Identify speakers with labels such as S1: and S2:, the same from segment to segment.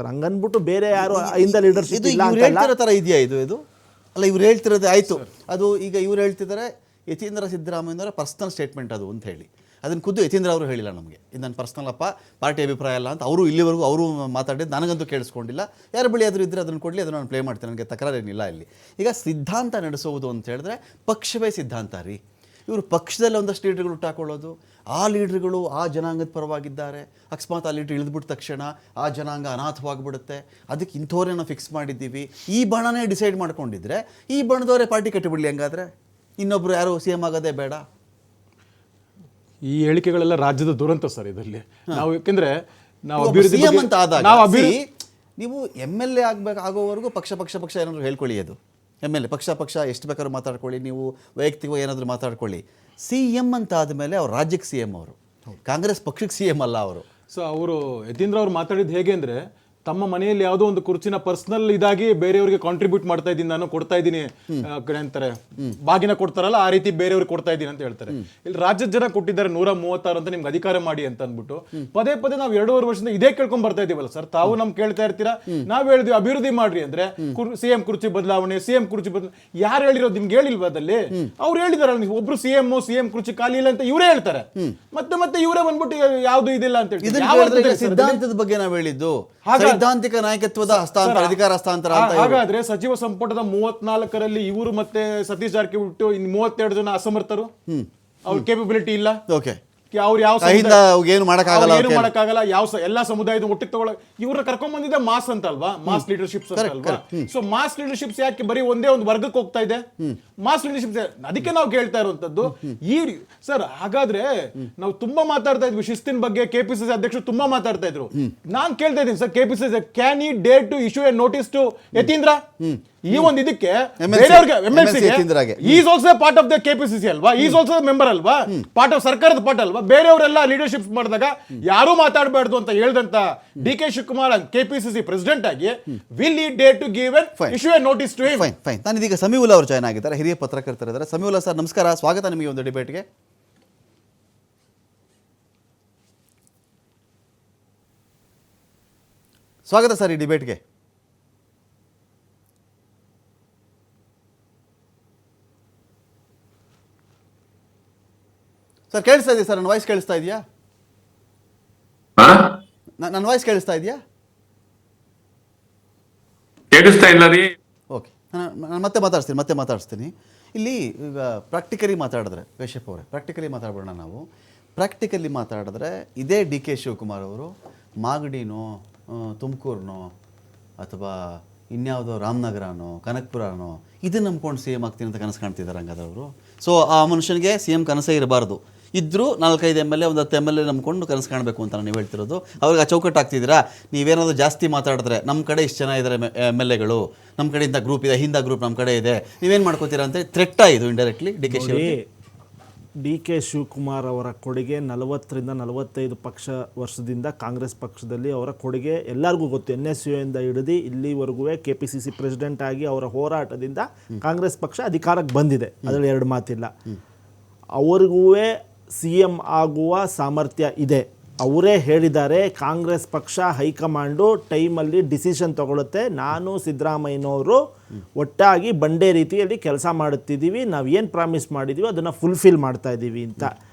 S1: ಹಂಗನ್ಬಿಟ್ಟು ಬೇರೆ ಯಾರು ಇಂದ ಲೀಡರ್ಶಿಪ್ ಇಲ್ಲ
S2: ಇವ್ರು ಹೇಳ್ತಿರೋ ಥರ ಇದೆಯಾ ಇದು ಅಲ್ಲ ಇವ್ರು ಹೇಳ್ತಿರೋದೇ ಆಯಿತು. ಅದು ಈಗ ಇವ್ರು ಹೇಳ್ತಿದ್ದಾರೆ ಯತೀಂದ್ರ ಸಿದ್ದರಾಮಯ್ಯನವರ ಪರ್ಸ್ನಲ್ ಸ್ಟೇಟ್ಮೆಂಟ್ ಅದು ಅಂತ ಹೇಳಿ. ಅದನ್ನು ಖುದ್ದು ಯತೀಂದ್ರ ಅವರು ಹೇಳಿಲ್ಲ ನಮಗೆ, ಇದು ನನ್ನ ಪರ್ಸ್ನಲ್ ಅಪ್ಪ, ಪಾರ್ಟಿ ಅಭಿಪ್ರಾಯ ಅಲ್ಲ ಅಂತ ಅವರು ಇಲ್ಲಿವರೆಗೂ ಅವರು ಮಾತಾಡಿದ್ದು ನನಗಂತೂ ಕೇಳಿಸ್ಕೊಂಡಿಲ್ಲ. ಯಾರು ಬಳಿ ಆದರೂ ಇದ್ದರೆ ಅದನ್ನು ಕೊಡಲಿ, ಅದನ್ನು ನಾನು ಪ್ಲೇ ಮಾಡ್ತೇನೆ, ನನಗೆ ತಕರಾರೇನಿಲ್ಲ ಇಲ್ಲಿ. ಈಗ ಸಿದ್ಧಾಂತ ನಡೆಸೋದು ಅಂತ ಹೇಳಿದ್ರೆ ಪಕ್ಷವೇ ಸಿದ್ಧಾಂತ ರೀ. ಇವರು ಪಕ್ಷದಲ್ಲಿ ಒಂದಷ್ಟು ಲೀಡರ್ಗಳು ಹುಟ್ಟಾಕೊಳ್ಳೋದು, ಆ ಲೀಡರ್ಗಳು ಆ ಜನಾಂಗದ ಪರವಾಗಿದ್ದಾರೆ, ಅಕಸ್ಮಾತ್ ಆ ಲೀಡರ್ ಇಳಿದ್ಬಿಟ್ಟ ತಕ್ಷಣ ಆ ಜನಾಂಗ ಅನಾಥವಾಗಿಬಿಡುತ್ತೆ, ಅದಕ್ಕೆ ಇಂಥವ್ರೇ ನಾವು ಫಿಕ್ಸ್ ಮಾಡಿದ್ದೀವಿ, ಈ ಬಣನೇ ಡಿಸೈಡ್ ಮಾಡ್ಕೊಂಡಿದ್ರೆ ಈ ಬಣದವರೇ ಪಾರ್ಟಿ ಕಟ್ಟಿಬಿಡಲಿ. ಹಂಗಾದರೆ ಇನ್ನೊಬ್ಬರು ಯಾರು ಸಿ ಎಮ್ ಆಗೋದೇ ಬೇಡ.
S3: ಈ ಹೇಳಿಕೆಗಳೆಲ್ಲ ರಾಜ್ಯದ ದುರಂತ ಸರ್. ಇದರಲ್ಲಿ ನಾವು ಯಾಕೆಂದ್ರೆ ನಾವು
S2: ಅಭಿವೃದ್ಧಿ ಅಂತ ಆದಾಗ ನೀವು ಎಮ್ ಎಲ್ ಎ ಆಗೋವರೆಗೂ ಪಕ್ಷ ಏನಾದರೂ ಹೇಳ್ಕೊಳ್ಳಿ. ಅದು ಎಮ್ ಎಲ್ ಎ ಪಕ್ಷ ಎಷ್ಟು ಬೇಕಾದ್ರೂ ಮಾತಾಡ್ಕೊಳ್ಳಿ, ನೀವು ವೈಯಕ್ತಿಕವಾಗಿ ಏನಾದರೂ ಮಾತಾಡ್ಕೊಳ್ಳಿ. ಸಿ ಎಮ್ ಅಂತ ಆದಮೇಲೆ ಅವ್ರು ರಾಜ್ಯಕ್ಕೆ ಸಿ ಎಮ್, ಅವರು ಕಾಂಗ್ರೆಸ್ ಪಕ್ಷಕ್ಕೆ ಸಿ ಎಮ್ ಅಲ್ಲ ಅವರು.
S3: ಸೊ ಅವರು ಯತೀಂದ್ರ ಅವ್ರು ಮಾತಾಡಿದ್ದು ಹೇಗೆ ಅಂದರೆ, ತಮ್ಮ ಮನೆಯಲ್ಲಿ ಯಾವುದೋ ಒಂದು ಕುರ್ಚಿನ ಪರ್ಸನಲ್ ಇದಾಗಿ ಬೇರೆಯವರಿಗೆ ಕಾಂಟ್ರಿಬ್ಯೂಟ್ ಮಾಡ್ತಾ ಇದ್ದೀನಿ, ನಾನು ಕೊಡ್ತಾ ಇದ್ದೀನಿ ಅಂತಾರೆ, ಬಾಗಿನ ಕೊಡ್ತಾರಲ್ಲ ಆ ರೀತಿ ಬೇರೆಯವ್ರಿಗೆ ಕೊಡ್ತಾ ಇದ್ದೀನಿ ಅಂತ ಹೇಳ್ತಾರೆ. ಇಲ್ಲಿ ರಾಜ್ಯದ ಜನ ಕೊಟ್ಟಿದ್ದಾರೆ 136 ಅಂತ ನಿಮ್ಗೆ ಅಧಿಕಾರ ಮಾಡಿ ಅಂತ ಅಂದ್ಬಿಟ್ಟು ಪದೇ ನಾವು 2.5 ವರ್ಷದಿಂದ ಇದೇ ಕೇಳ್ಕೊಂಡ್ ಬರ್ತಾ ಇದೀವಲ್ಲ ಸರ್. ತಾವು ನಮ್ ಕೇಳ್ತಾ ಇರ್ತೀರಾ, ನಾವ್ ಹೇಳಿದ್ವಿ ಅಭಿವೃದ್ಧಿ ಮಾಡ್ರಿ ಅಂದ್ರೆ ಸಿಎಂ ಕುರ್ಚಿ ಬದಲಾವಣೆ, ಸಿಎಂ ಕುರ್ಚಿ ಬದಲಾವಣೆ ಯಾರು ಹೇಳಿರೋದು ನಿಮ್ಗೆ ಹೇಳಿಲ್ವಾ? ಅದಲ್ಲಿ ಅವ್ರು ಹೇಳಿದಾರಲ್ಲ, ಒಬ್ರು ಸಿಎಂ ಕುರ್ಚಿ ಖಾಲಿ ಇಲ್ಲ ಅಂತ ಇವರೇ ಹೇಳ್ತಾರೆ. ಮತ್ತೆ ಇವರೇ ಬಂದ್ಬಿಟ್ಟು ಯಾವ್ದು ಇದಿಲ್ಲ ಅಂತ ಹೇಳಿ.
S2: ಸಿದ್ಧಾಂತದ ಬಗ್ಗೆ ನಾವು ಹೇಳಿದ್ದು ಸೈದ್ಧಾಂತಿಕ ನಾಯಕತ್ವದ ಹಸ್ತಾಂತರ, ಅಧಿಕಾರ ಹಸ್ತಾಂತರ.
S3: ಹಾಗಾದ್ರೆ ಸಚಿವ ಸಂಪುಟದ 34ರಲ್ಲಿ ಇವರು ಮತ್ತೆ ಸತೀಶ್ ಜಾರಕಿಹೊಳಿ ಬಿಟ್ಟು ಇನ್ನು 32 ಜನ ಅಸಮರ್ಥರು, ಅವ್ರ ಕೇಪಬಿಲಿಟಿ ಇಲ್ಲ.
S2: ಓಕೆ,
S3: ಅವ್ರು ಯಾವ
S2: ಏನು
S3: ಮಾಡಕ್ಕಾಗಲ್ಲ, ಯಾವ ಎಲ್ಲಾ ಸಮುದಾಯದ ಒಟ್ಟಿಗೆ ತಗೊಳ್ಳ ಇವ್ರ ಕರ್ಕೊಂಡ್ ಬಂದಿದ್ದೆ ಮಾಸ್ ಅಂತ ಅಲ್ವಾ, ಮಾಸ್ ಲೀಡರ್ಶಿಪ್ಸ್ ಅಂತ ಅಲ್ವಾ. ಸೊ ಮಾಸ್ ಲೀಡರ್ಶಿಪ್ಸ್ ಯಾಕೆ ಬರೀ ಒಂದೇ ಒಂದು ವರ್ಗಕ್ಕೆ ಹೋಗ್ತಾ ಇದೆ? ಮಾಸ್ ಲೀಡರ್ಶಿಪ್ ಅದಕ್ಕೆ ನಾವು ಕೇಳ್ತಾ ಇರುವಂತದ್ದು ಈ ಸರ್. ಹಾಗಾದ್ರೆ ನಾವು ತುಂಬಾ ಮಾತಾಡ್ತಾ ಇದ್ವಿ ಶಿಸ್ತಿನ ಬಗ್ಗೆ, ಕೆಪಿಸಿಸಿ ಅಧ್ಯಕ್ಷರು ತುಂಬಾ ಮಾತಾಡ್ತಾ ಇದ್ರು. ನಾನ್ ಕೇಳ್ತಾ ಇದ್ದೀನಿ sir, KPCC can he dare to issue a notice to Yatindra? ಈ ಒಂದು ಇದಕ್ಕೆ is also part of the KPCC ಅಲ್ವಾ, ಈಸ್ ಆಲ್ಸೋ ಮೆಂಬರ್ ಅಲ್ವಾ, ಪಾರ್ಟ್ ಆಫ್ ಸರ್ಕಾರದ ಪಾರ್ಟ್ ಅಲ್ವಾ. ಬೇರೆಯವರೆಲ್ಲ ಲೀಡರ್ಶಿಪ್ ಮಾಡಿದಾಗ ಯಾರು ಮಾತಾಡಬಾರ್ದು ಅಂತ ಹೇಳ್ದಂತ D K Shivakumar KPCC president ಆಗಿ will he dare to give issue a notice to him?
S2: Fine. ನಾನು ಇದೀಗ ಸಮೀವುಲ್ಲಾ ಅವರು ಜಾಯ್ನ್ ಆಗಿದ್ದಾರೆ, ಹಿರಿಯ ಪತ್ರಕರ್ತರಿದ್ದಾರೆ. ಸಮೀವುಲ್ಲಾ ಸರ್ ನಮಸ್ಕಾರ, ಸ್ವಾಗತ ನಿಮಗೆ ಒಂದು ಡಿಬೇಟ್ಗೆ. ಸ್ವಾಗತ ಸರ್ ಈ ಡಿಬೇಟ್ಗೆ. ಸರ್ ಕೇಳಿಸ್ತಾ ಇದೆಯಾ ಸರ್? ನನ್ನ ವಾಯ್ಸ್ ಕೇಳಿಸ್ತಾ ಇದೆಯಾ? ನನ್ನ ವಾಯ್ಸ್ ಕೇಳಿಸ್ತಾ ಇದೆಯಾ?
S4: ಕೇಳಿಸ್ತಾ ಇಲ್ಲ ರೀ.
S2: ಓಕೆ, ನಾನು ಮತ್ತೆ ಮಾತಾಡಿಸ್ತೀನಿ. ಇಲ್ಲಿ ಈಗ ಪ್ರಾಕ್ಟಿಕಲಿ ಮಾತಾಡಿದ್ರೆ, ಕಶ್ಯಪ್ ಅವರೇ ಪ್ರಾಕ್ಟಿಕಲಿ ಮಾತಾಡೋಣ. ನಾವು ಪ್ರಾಕ್ಟಿಕಲಿ ಮಾತಾಡಿದ್ರೆ ಇದೇ ಡಿ ಕೆ ಶಿವಕುಮಾರ್ ಅವರು ಮಾಗಡಿನೋ ತುಮಕೂರಿನೋ ಅಥವಾ ಇನ್ಯಾವುದೋ ರಾಮನಗರನೋ ಕನಕಪುರನೋ ಇದನ್ನು ನಂಬ್ಕೊಂಡು ಸಿ ಎಮ್ ಆಗ್ತೀನಿ ಅಂತ ಕನಸು ಕಾಣ್ತಿದ್ದಾರೆ ಹಂಗಾದವರು. ಸೊ ಆ ಮನುಷ್ಯನಿಗೆ ಸಿ ಎಮ್ ಕನಸೇ ಇರಬಾರ್ದು. ಇದ್ದರೂ 4-5 MLA, 10 MLA ನಂಬ್ಕೊಂಡು ಕನಸು ಕಾಣಬೇಕು ಅಂತ ನೀವು ಹೇಳ್ತಿರೋದು. ಅವ್ರಿಗೆ ಆ ಚೌಕಟ್ಟು ಆಗ್ತಿದ್ದೀರಾ? ನೀವೇನಾದರೂ ಜಾಸ್ತಿ ಮಾತಾಡಿದ್ರೆ ನಮ್ಮ ಕಡೆ ಇಷ್ಟು ಜನ ಇದ್ದಾರೆ MLAಗಳು, ನಮ್ಮ ಕಡೆಯಿಂದ ಗ್ರೂಪ್ ಇದೆ, ಹಿಂದ ಗ್ರೂಪ್ ನಮ್ಮ ಕಡೆ ಇದೆ, ನೀವೇನು ಮಾಡ್ಕೋತೀರಾ ಅಂತ ಥ್ರೆಟ್ಟಾ ಇದು ಇಂಡೈರೆಕ್ಟ್ಲಿ
S1: ಡಿ ಕೆ ಶಿವಕುಮಾರ್ ಅವರ ಕೊಡುಗೆ 40ರಿಂದ 45 ವರ್ಷದಿಂದ ಕಾಂಗ್ರೆಸ್ ಪಕ್ಷದಲ್ಲಿ ಅವರ ಕೊಡುಗೆ ಎಲ್ಲರಿಗೂ ಗೊತ್ತು. NSU ಇಂದ ಹಿಡಿದು ಇಲ್ಲಿವರೆಗೂ KPCC ಪ್ರೆಸಿಡೆಂಟ್ ಆಗಿ ಅವರ ಹೋರಾಟದಿಂದ ಕಾಂಗ್ರೆಸ್ ಪಕ್ಷ ಅಧಿಕಾರಕ್ಕೆ ಬಂದಿದೆ, ಅದರಲ್ಲಿ 2 ಮಾತಿಲ್ಲ. ಅವ್ರಿಗೂ CM ಆಗುವ ಸಾಮರ್ಥ್ಯ ಇದೆ. ಅವರೇ ಹೇಳಿದ್ದಾರೆ, ಕಾಂಗ್ರೆಸ್ ಪಕ್ಷ ಹೈಕಮಾಂಡು ಟೈಮಲ್ಲಿ ಡಿಸಿಷನ್ ತಗೊಳುತ್ತೆ, ನಾನು ಸಿದ್ದರಾಮಯ್ಯನವರು ಒಟ್ಟಾಗಿ ಬಂಡೆ ರೀತಿಯಲ್ಲಿ ಕೆಲಸ ಮಾಡುತ್ತಿದ್ದೀವಿ, ನಾವು ಏನು ಪ್ರಾಮಿಸ್ ಮಾಡಿದ್ದೀವಿ ಅದನ್ನು ಫುಲ್ಫಿಲ್ ಮಾಡ್ತಾ ಇದ್ದೀವಿ ಅಂತ.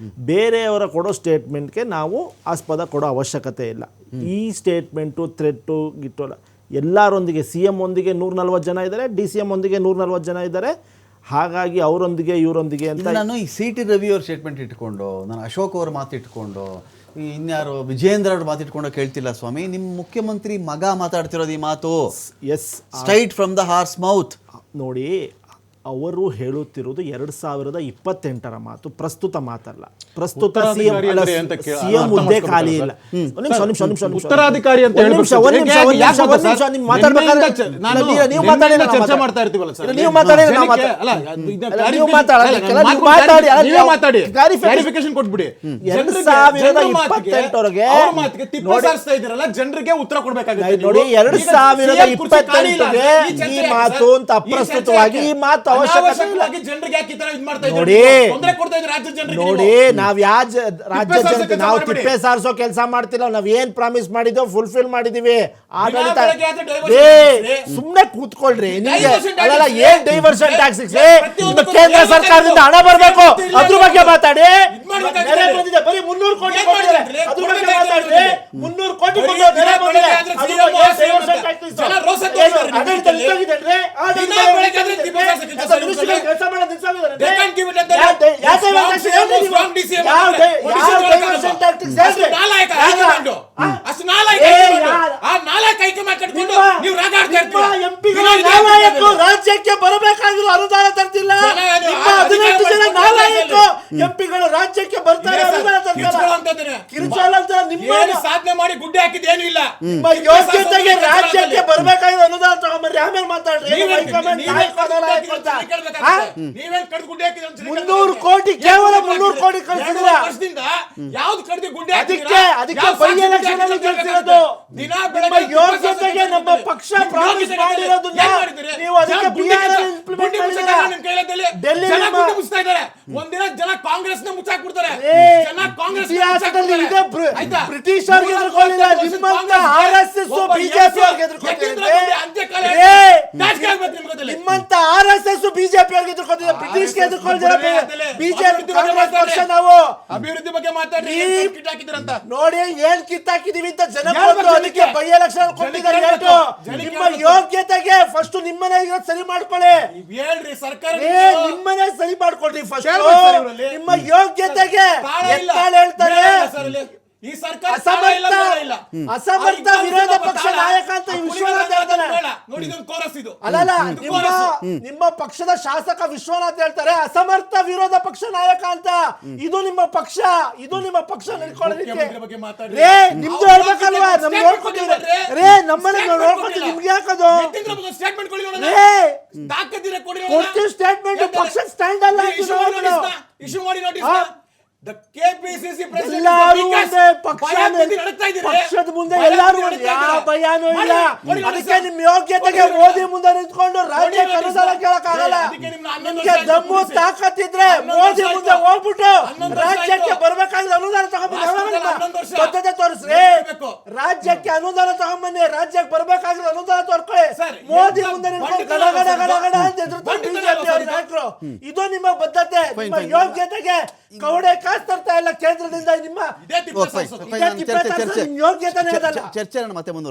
S1: ಬೇರೆಯವರ ಕೊಡೋ ಸ್ಟೇಟ್ಮೆಂಟ್ಗೆ ನಾವು ಆಸ್ಪದ ಕೊಡೋ ಅವಶ್ಯಕತೆ ಇಲ್ಲ. ಈ ಸ್ಟೇಟ್ಮೆಂಟು ಥ್ರೆಟ್ಟು ಗಿಟ್ಟು ಎಲ್ಲರೊಂದಿಗೆ CM ಒಂದಿಗೆ 140 ಜನ ಇದ್ದಾರೆ, DCM ಒಂದಿಗೆ 140 ಜನ ಇದ್ದಾರೆ. ಹಾಗಾಗಿ ಅವರೊಂದಿಗೆ ಇವರೊಂದಿಗೆ ಅಂತ
S2: ನಾನು ಈ CT ರವಿ ಅವ್ರ ಸ್ಟೇಟ್ಮೆಂಟ್ ಇಟ್ಕೊಂಡು, ನಾನು ಅಶೋಕ್ ಅವ್ರ ಮಾತಿಟ್ಕೊಂಡು, ಇನ್ಯಾರು ವಿಜೇಂದ್ರ ಅವ್ರ ಮಾತಿಟ್ಕೊಂಡು ಕೇಳ್ತಿಲ್ಲ ಸ್ವಾಮಿ. ನಿಮ್ಮ ಮುಖ್ಯಮಂತ್ರಿ ಮಗ ಮಾತಾಡ್ತಿರೋದು ಈ ಮಾತು.
S1: Yes,
S2: straight from the horse mouth.
S1: ನೋಡಿ, ಅವರು ಹೇಳುತ್ತಿರುವುದು 2028ರ ಮಾತು, ಪ್ರಸ್ತುತ ಮಾತಲ್ಲ. ಪ್ರಸ್ತುತ ಸಿಎಂ ಹುದ್ದೆ ಖಾಲಿ ಇಲ್ಲ.
S3: ಉತ್ತರಾಧಿಕಾರಿ ಅಂತ ಕೊಟ್ಬಿಡಿ.
S1: 2028ವರೆಗೆ
S3: ಜನರಿಗೆ ಉತ್ತರ ಕೊಡ್ಬೇಕಾಗುತ್ತೆ.
S1: ನೋಡಿ, 2028ಗೆ ಈ ಮಾತು ಅಂತ ಅಪ್ರಸ್ತುತವಾಗಿ ಈ ಮಾತು ಅವಶ್ಯಕತೆ ಇಲ್ಲ.
S3: ಅನಾವಶ್ಯಕವಾಗಿ ಜನರಿಗೆ ಯಾಕೆ ಈ ತರ ಇದ್ ಮಾಡ್ತಾ
S1: ನೋಡಿ,
S3: ಇದ್ದೀರಿ? ತೊಂದ್ರೆ ಕೊಡ್ತಾ ಇದ್ದೀರಿ ರಾಜ್ಯದ ಜನರಿಗೆ
S1: ನೋಡಿ
S3: ನೀವು.
S1: ನಾವ್ ರಾಜ್ಯ
S3: ಸಾರ್ಸೋ
S1: ಜನತೆ
S3: ಕೆಲ್ಸ
S1: ನಾವು
S3: ಮಾಡ್ಬೇಡಿ.
S1: ತಿಪ್ಪೆ ಸಾರಿಸೋ ಕೆಲಸ ಮಾಡ್ತಿಲ್ಲ. ನಾವ್ ಏನ್ ಪ್ರಾಮಿಸ್ ಮಾಡಿದ್ವೋ ಫುಲ್ಫಿಲ್ ಮಾಡಿದೀವಿ. ಆಡಳಿತ
S3: ಬೆಳಗ್ಗೆ ಆದ್ರೆ diversion
S1: ಸುಮ್ನೆ ಕೂತ್ಕೊಳ್ರಿ. ನಿಮ್ಗೆ
S3: Diversion tax
S1: ಅಲ್ಲ
S3: ಇದೆ.
S1: ಏನ್ ಡೈವರ್ಷನ್ ಟ್ಯಾಕ್ಸ್
S3: ಪ್ರತಿಯೊಂದಕ್ಕೂ
S1: ಕೇಂದ್ರ
S3: ಏನು
S1: ಸರ್ಕಾರದಿಂದ ಹಣ
S3: ಏನು
S1: ಬರ್ಬೇಕು,
S3: ಗೊತ್ತಿಲ್ಲ.
S1: ಅದ್ರ ಬಗ್ಗೆ ಮಾತಾಡಿ.
S3: ಇದ್ ಮಾಡ್ಬೇಕಾಗಿದೆ.
S1: ನೆರೆ ಬಂದಿದೆ, ಬರೀ 300 ಕೋಟಿ
S3: ಏನ್
S1: ಕೊಟ್ಟಿದ್ದಾರೆ.
S3: ಮಾಡಿದ್ರಿ?
S1: ಅದ್ರ ಬಗ್ಗೆ
S3: ಕೊಡ್ಬೇಕಾಗಿದೆ.
S1: ಮಾತಾಡ್ರಿ. 300 ಕೋಟಿ
S3: ಬರೀ
S1: ಕೊಟ್ಟು ನೆರೆ
S3: ದಿನ
S1: ಬಂದಿದೆ.
S3: ಬೆಳಗ್ಗೆ ಆದ್ರೆ
S1: ಅದ್ರ
S3: CM
S1: ಬಗ್ಗೆ
S3: ಆಸೆ
S1: diversion
S3: ಇರುತ್ತೆ.
S1: tax
S3: ಜನ ರೋಸ
S1: ಏನು?
S3: ತೋರಿಸ್ತಾರೆ
S1: ಆಡಳಿತ
S3: ನಿಮ್ಮಲ್ಲಿ.
S1: ನಿಂತೋಗಿದ್ದೇನ್ರಿ? ಆಡಳಿತ
S3: ದಿನ ಬೆಳಗ್ಗೆ ಆದ್ರೆ
S1: ನಿಂತೋಗಿದ್ದೇನ್ರಿ?
S3: ತಿಪ್ಪೆ ಸಾರ್ಸೋ ಕೆಲಸ
S1: ಅಥವಾ ಮಿನಿಸ್ಟ್ರುಗಳು
S3: ನಿಮ್ಮಲ್ಲಿ.
S1: ಕೆಲಸ ಮಾಡೋದು ನಿಲ್ಸೋಗಿದ್ದಾರೇನ್ರಿ?
S3: They can't give it ಅಂತ
S1: ಯಾವ
S3: ಹೇಳಿ.
S1: ಯಾವ
S3: Strong
S1: diversion
S3: CM,
S1: ಹೇಳ್ರಿ ನೀವು?
S3: strong DCM
S1: ಯಾವ
S3: ಅಂದ್ರೆ
S1: ಯಾವ
S3: ಒಡಿಶಾ
S1: diversion
S3: ಒಳಗೆ
S1: tactics
S3: ಅಷ್ಟು
S1: ಹೇಳ್ರಿ?
S3: ನಾಲಾಯಕ
S1: ಯಾಕ?
S3: ಹೈಕಮಾಂಡು. ಅಷ್ಟು ನಾಲಾಯಕ
S1: ಏ,
S3: ಹೈಕಮಾಂಡು.
S1: ಯಾರು?
S3: ಆ ನಾಲಾಯಕ ಹೈಕಮಾಂಡ್ ಕಟ್ಕೊಂಡು ನೀವು ರಾಗಾಡ್ತಾ
S1: ನಿಮ್ಮ
S3: ಇರ್ತೀರಾ.
S1: ಎಂಪಿಗಳ
S3: ದಿನ ಇದೇ
S1: ನಾಲಾಯಕರು
S3: ಆಗ್ತಿದೆ.
S1: ರಾಜ್ಯಕ್ಕೆ ಬರಬೇಕಾಗಿರೋ ಅನುದಾನ ತರ್ತಿಲ್ಲ.
S3: ಜನ ಏನು
S1: ನಿಮ್ಮ
S3: ಆ
S1: 18 ಜನ
S3: ಅಧಿಕಾರ
S1: ನಾಲಾಯಕರು ಎಂಪಿಗಳು ರಾಜ್ಯಕ್ಕೆ ಬರ್ತಾರೆ,
S3: ಇದೆ ಸರ್,
S1: ಅನುದಾನ ತರ್ತಾರೆ.
S3: ಕಿರ್ಚ್ಕೊಳ್ಳೋ ಅಂಥದ್ದೇನೆ.
S1: ಕಿರ್ಚೋಲ್ಲ ಅಂತ ನಿಮ್ಮ
S3: ಏನು ಸಾಧನೆ ಮಾಡಿ ಗುಡ್ಡೆ ಹಾಕಿದ್ದು ಏನು ಇಲ್ಲ.
S1: ನಿಮ್ಮ ಯೋಗ್ಯತೆಗೆ ರಾಜ್ಯಕ್ಕೆ ಬರಬೇಕಾಗಿರೋ ಅನುದಾನ ತಗೊಂಬರ್ರಿ, ಆಮೇಲೆ ಮಾತಾಡ್ರಿ.
S3: ನೀವೇನ್
S1: ಹೈಕಮಾಂಡ್ ನಾಯಕ ನಾಯಕ ಅಂತ. ಆ?
S3: ನೀವೇನ್ ಕಡ್ದು ಗುಡ್ಡೆ ಹಾಕಿದ್ರೆ ಅಂತ
S1: 300 ಕೋಟಿ ಕೇವಲ 300 ಕೋಟಿ ಕಳಿಸಿದ್ರ.
S3: ವರ್ಷದಿಂದ ಯಾವ್ದು ಕಡ್ದು ಗುಡ್ಡೆ
S1: ಅದಕ್ಕೆ ಬೈ ಎಲೆಕ್ಷನ್ ಅಲ್ಲಿ ಗೆಲ್ತಿರೋದು.
S3: ದಿನ
S1: ನಿಮ್ಮ ಯೋಗ್ಯತೆಗೆ ನಮ್ಮ ಪಕ್ಷ ಪ್ರಾಮಿಸ್ ಮಾಡಿರೋದನ್ನ ನೀವು ಅದಕ್ಕೆ ಬಿಹಾರ ಇಂಪ್ಲಿಮೆಂಟ್ ಮಾಡಿದ್ದೀರಾ. ಡೆಲ್ಲಿ ನಿಮ್ಮ
S3: ಒಂದಿನ ಜನ ಕಾಂಗ್ರೆಸ್ ನ ಮುಚ್ಚಾಕ್ಬಿಡ್ತಾರೆ. ಜನ ಕಾಂಗ್ರೆಸ್
S1: ಇತಿಹಾಸದಲ್ಲಿ ಇದೆ. ಬ್ರಿಟಿಷ್ ಅವ್ರಿಗೆ ಎದುರ್ಕೊಳ್ಳಿಲ್ಲ, ನಿಮ್ಮಂತ RSS ಬಿಜೆಪಿ ಅವ್ರಿಗೆ ಎದುರ್ಕೊಳ್ತಿದ್ರೆ. ನಿಮ್ಮಂತ RSS ಬಿಜೆಪಿ ಅವ್ರಿಗೆ ಎದುರ್ಕೊಳ್ತಿದ್ರೆ, ಬ್ರಿಟಿಷ್ಗೆ ಎದುರ್ಕೊಳ್ತಿದ್ರೆ ಬಿಜೆಪಿ ಕಾಂಗ್ರೆಸ್ ಪಕ್ಷ ನಾವು.
S3: ಅಭಿವೃದ್ಧಿ ಬಗ್ಗೆ ಮಾತಾಡಿ ಕಿಟ್ಟಾಕಿದ್ರಂತ
S1: ನೋಡಿ ಏನ್ ಕಿತ್ತಾಕಿದೀವಿ ಅಂತ ಜನ ಬಂದು ಅದಕ್ಕೆ ಬೈ ಎಲೆಕ್ಷನ್ ಕೊಟ್ಟಿದ್ದಾರೆ. ಹೇಳ್ತು ನಿಮ್ಮ ಯೋಗ್ಯತೆಗೆ ಫಸ್ಟ್ ನಿಮ್ಮನೆ ಸರಿ ಮಾಡ್ಕೊಳ್ಳಿ.
S3: ಹೇಳ್ರಿ ಸರ್ಕಾರ
S1: ನಿಮ್ಮನೆ ಸರಿ ಮಾಡ್ಕೊಳ್ರಿ ಫಸ್ಟ್.
S3: ಕೇಳ್ಬೇಕು ಸರ್ ಇವ್ರಲ್ಲಿ.
S1: ನಿಮ್ಮ ಯೋಗ್ಯತೆಗೆ ಎತ್ತಾಳ್ ಹೇಳ್ತಾರೆ.
S3: ಈ ಸರ್ಕಾರ
S1: ಅಸಮರ್ಥ ವಿರೋಧ ಪಕ್ಷ ನಾಯಕ ಅಂತ ವಿಶ್ವನಾಥ್ ಹೇಳ್ತಾರೆ.
S3: ನೋಡಿ ಇದೊಂದು ಕೋರಸ್ ಇದು.
S1: ಅಲ್ಲಲ್ಲ ನಿಮ್ಮ ಪಕ್ಷದ ಶಾಸಕ ವಿಶ್ವನಾಥ್ ಹೇಳ್ತಾರೆ ಅಸಮರ್ಥ ವಿರೋಧ ಪಕ್ಷ ನಾಯಕ ಅಂತ. ಇದು ನಿಮ್ಮ ಪಕ್ಷ, ಇದು ನಿಮ್ಮ ಪಕ್ಷ ನಡ್ಕೊಳ್ಳೋದಕ್ಕೆ.
S3: ಬಗ್ಗೆ ಮಾತಾಡಿ.
S1: ರೇ ನಿಮ್ದು ಹೇಳ್ಬೇಕಲ್ವಾ? ನಮ್ ನೋಡ್ಕೊತೀವಿ ರೇ, ನಮ್ಮನ್ನ ನೋಡ್ಕೊತೀವಿ. ನಿಮ್ಗೆ ಯಾಕದು
S3: ಸ್ಟೇಟ್ಮೆಂಟ್ ಕೊಡಿ ನೋಡೋಣ.
S1: ರೇ
S3: ತಾಕತ್ತಿದ್ರೆ ಕೊಡಿ
S1: ಕೊಡ್ತೀವಿ ಸ್ಟೇಟ್ಮೆಂಟ್. ಪಕ್ಷ ಸ್ಟ್ಯಾಂಡ್ ಅಲ್ಲ
S3: ಇಶ್ಯೂ ಮಾಡಿ ನೋಟಿಸ್. The KPCC president
S1: ಎಲ್ಲರೂ ಒಂದೇ ಪಕ್ಷದ ಮುಂದೆ ಎಲ್ಲರೂ ಯಾವ ಭಯಾನೂ ಇಲ್ಲ. ಅದಕ್ಕೆ ನಿಮ್ ಯೋಗ್ಯತೆಗೆ ಮೋದಿ ಮುಂದೆ ನಿಂತ್ಕೊಂಡು ರಾಜ್ಯಕ್ಕೆ ಅನುದಾನ ಕೇಳಕ್ಕಾಗಲ್ಲ. ನಿಮ್ಗೆ ದಮ್ಮು ತಾಕತ್ತಿದ್ರೆ ಮೋದಿ ಮುಂದೆ ಹೋಗ್ಬಿಟ್ಟು ರಾಜ್ಯಕ್ಕೆ ಬರ್ಬೇಕಾಗಿಲ್ಲ ಅನುದಾನ ತಗೊಂಡ್ಬನ್ನಿ. ಬದ್ಧತೆ ತೋರಿಸ್ರಿ. ರಾಜ್ಯಕ್ಕೆ ಅನುದಾನ ತಗೊಂಡ್ಬನ್ನಿ, ರಾಜ್ಯಕ್ಕೆ ಬರ್ಬೇಕಾಗಿಲ್ಲ ಅನುದಾನ ತೋರ್ಕೊಳ್ಳಿ. ಮೋದಿ ಮುಂದೆ ನಿಂತ್ಕೊಂಡು ಗಡ ಗಡ ಗಡ ಗಡ ಅಂತ ಎದುರ್ತಾರೆ ಬಿಜೆಪಿ ಅವ್ರ ನಾಯಕರು. ಇದು ನಿಮ್ಮ ಬದ್ಧತೆ. ನಿಮ್ಮ ಯೋಗ್ಯತೆಗೆ ಕವಡೆ ಕಾಸು ತರ್ತಾ ಇಲ್ಲ ಕೇಂದ್ರದಿಂದ. ನಿಮ್ಮ ಯೋಗ್ಯತೆನೇ ಅದಲ್ಲ.
S2: ಚರ್ಚೆ ಮತ್ತೆ ಮುಂದುವರಿಸಿ.